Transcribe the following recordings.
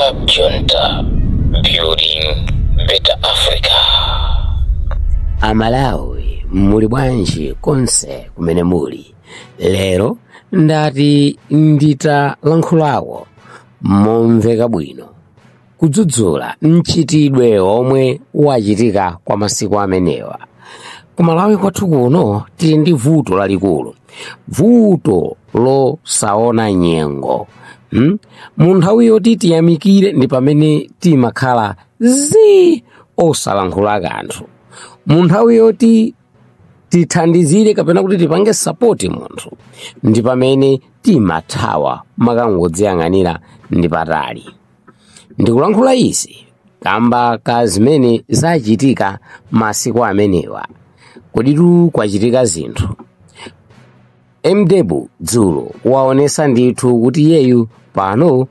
Stop Junta, building better Africa. Amalawi muli bwanji konse kumene muli. Lero ndati ndita lankhulawo momveka bwino kudzudzula mchitidwe omwe wachitika kwa masiku amenewa. Kumalawi kwathu kuno tili ndi vuto lalikulu, vuto losaona nyengo. Mu nthawi yoti tiyamikire ndi pamene timakhala osalankhula kanthu. Mu nthawi yoti tithandizire kapena kuti tipange support munthu ndi pamene timathawa makangodziyang'anira ndi patali. Ndikulankhula izi kamba ka zimene zachitika masiku amenewa. Koditu kwachitika zinthu. MDebu dzulo waonesa ndithu kuti yeyu pano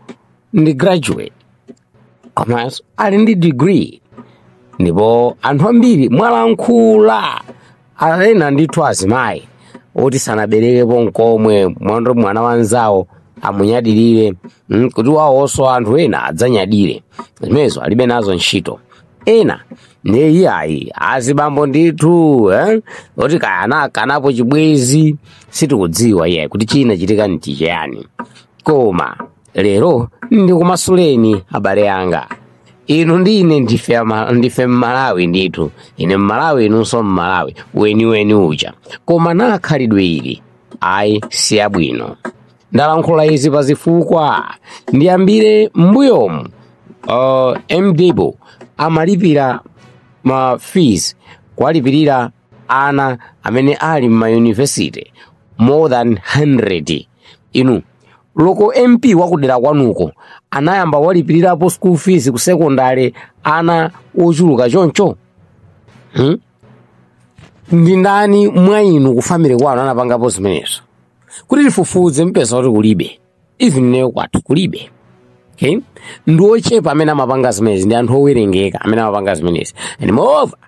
ndi graduate, komanso ali ndi degree, ndipo anthu ambiri mwalankhula alena ndithu azimayi oti sanaberekepo nkomwe mwondo mwana wanzawo amunyadirire kuti wawonso anthu ena adzanyadire. Zimenezo alibe nazo ntchito. Ena ndi ayi azibambo ndithu oti kayana kanapo chibwezi sitikudziwa iye kuti china chitika ndi chiyani. Koma lero ndikumasuleni abale anga. Inu ndi ine ndife Mmalawi ndithu. Ine Mmalawi inunso Mmalawi weni uja. Koma nakhalidwe ili ayi si abwino. Ndalankhula izi pazifukwa ndiyambire mbuyomu MDebu amalipira ma fees kwalipirira ana amene ali ma university more than 100. Inu loko MP wakudera kwanuko anayamba walipirirapo school fees ku secondary ana ochuluka choncho. Ndi ndani mwa inu ku family kwanu anapangapo zimenezo? Kuti tifufuze mpesa kuti kulibe. Even neyo kwathu kulibe. Okay? Ndochepa amene amapanga zimenezi ndi anthu owerengeka amene amapanga zimenezi. And moreover,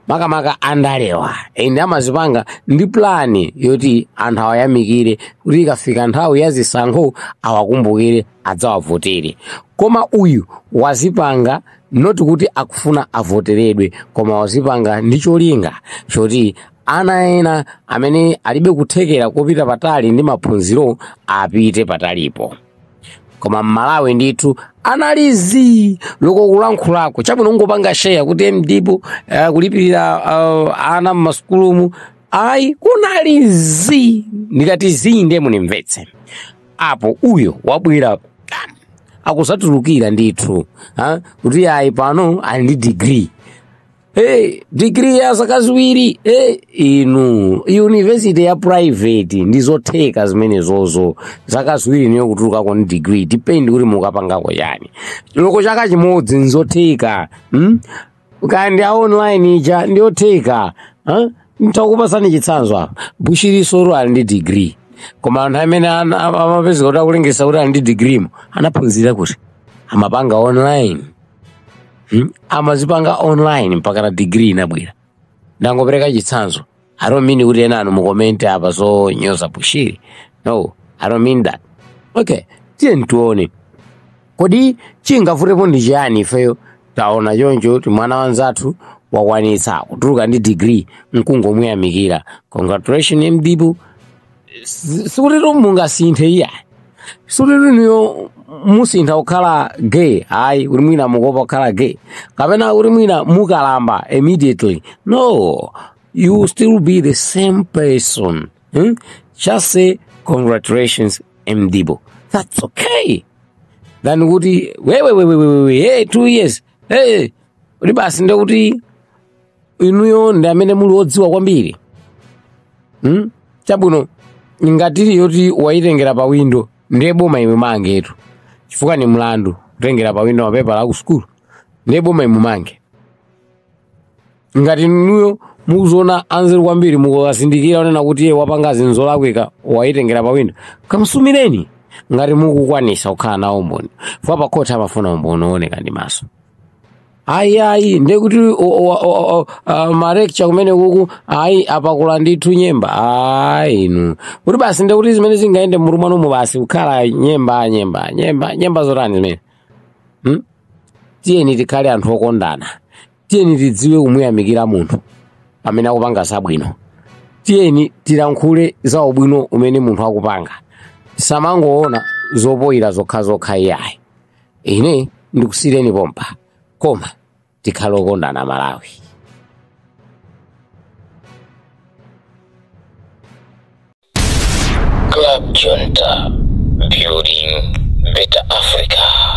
makamaka andalewa ende amazipanga ndi plani yoti anthu awayamikire kuti ikafika nthawi ya zisankho awakumbukire adzawavotere. Koma uyu wazipanga noti kuti akufuna avoteredwe, koma wazipanga ndi cholinga choti ana ena amene alibe kuthekera kopita patali ndi maphunziro apite patalipo. Koma Mmalawi ndithu analizi loko kulankhulako chabwino ngopanga share kuti MDebu kulipirira ana m'masukulumu ayi kunalizi. Ndikati zinde munimvetse apo uyo wabwera akusatulukira ndithu kuti ayi pano ali ndi degree. Degree ya zaka ziwiri. Inu university ya private ndizotheka zimenezozo. Zaka ziwiri niyo kutuluka kwa degree, depend kuti mukapangako chani. Loko chaka chimodzi nzotheka. Kandi online ija ndiyotheka. Ntakupasani chitsanzo apa. Bushiriso ali ndi degree. Koma anthu amene amapezeka kuti akulengesa kuti ali ndi degree anaphunzira kuti amapanga online. Amazipanga online mpaka na degree inabwera. Ndangopereka chitsanzo. I don't mean kuti ena anu mukommente apa so nyoza Bushiri. No, I don't mean that. Okay, tiye ntuone. Kodi chingavutepo ndi chiyani ifeyo taona choncho kuti mwana wanzathu wakwanitsa kutuluka ndi degree nkungomuyamikira. Congratulations MDebu. Sikutero mungasinthe iya. Sikutero niyo musintha kukhala gay. Ayi uri mwina mukopa kukhala gay. Kapena uri mwina mukalamba immediately. No, you still be the same person. Just say congratulations MDebu. That's okay. Then kuti wait 2 years. Uri basi ndio kuti inuyo ndi amene muli odziwa kwambiri. Chabwino ngati yoti waitengera pa window ndiye boma imwe mangetu. Chifukwa ni mlandu kutengera pa window mapepa la ku school. Ndiye boma imwe mange. Ngati nuyo mukuzona anzeru kwambiri mukasindikira onena kuti wapanga zinzo lakwika waitengera pa window. Kamsumireni ngati mukukwanisa kukhala nawo mboni. Fwa pa court amafuna mboni oneka ndi maso. Ayi ndekuti ma lecture kumene kuku ayi apakula ndithu nyemba. Ayi inu kuti basi ndekuti zimene zingaende murumano mu basi kukhala nyemba zotani zimene. tiyeni tikhale anthu okondana, tiyeni tidziwe kumuyamikira munthu pamene akupanga zabwino, tiyeni tilankhule za ubwino umene munthu akupanga, samangoona zopoyira zokha iyayi. Ine ndikusireni pompa, koma tikhale okondana Malawi. Club Junta, building better Africa.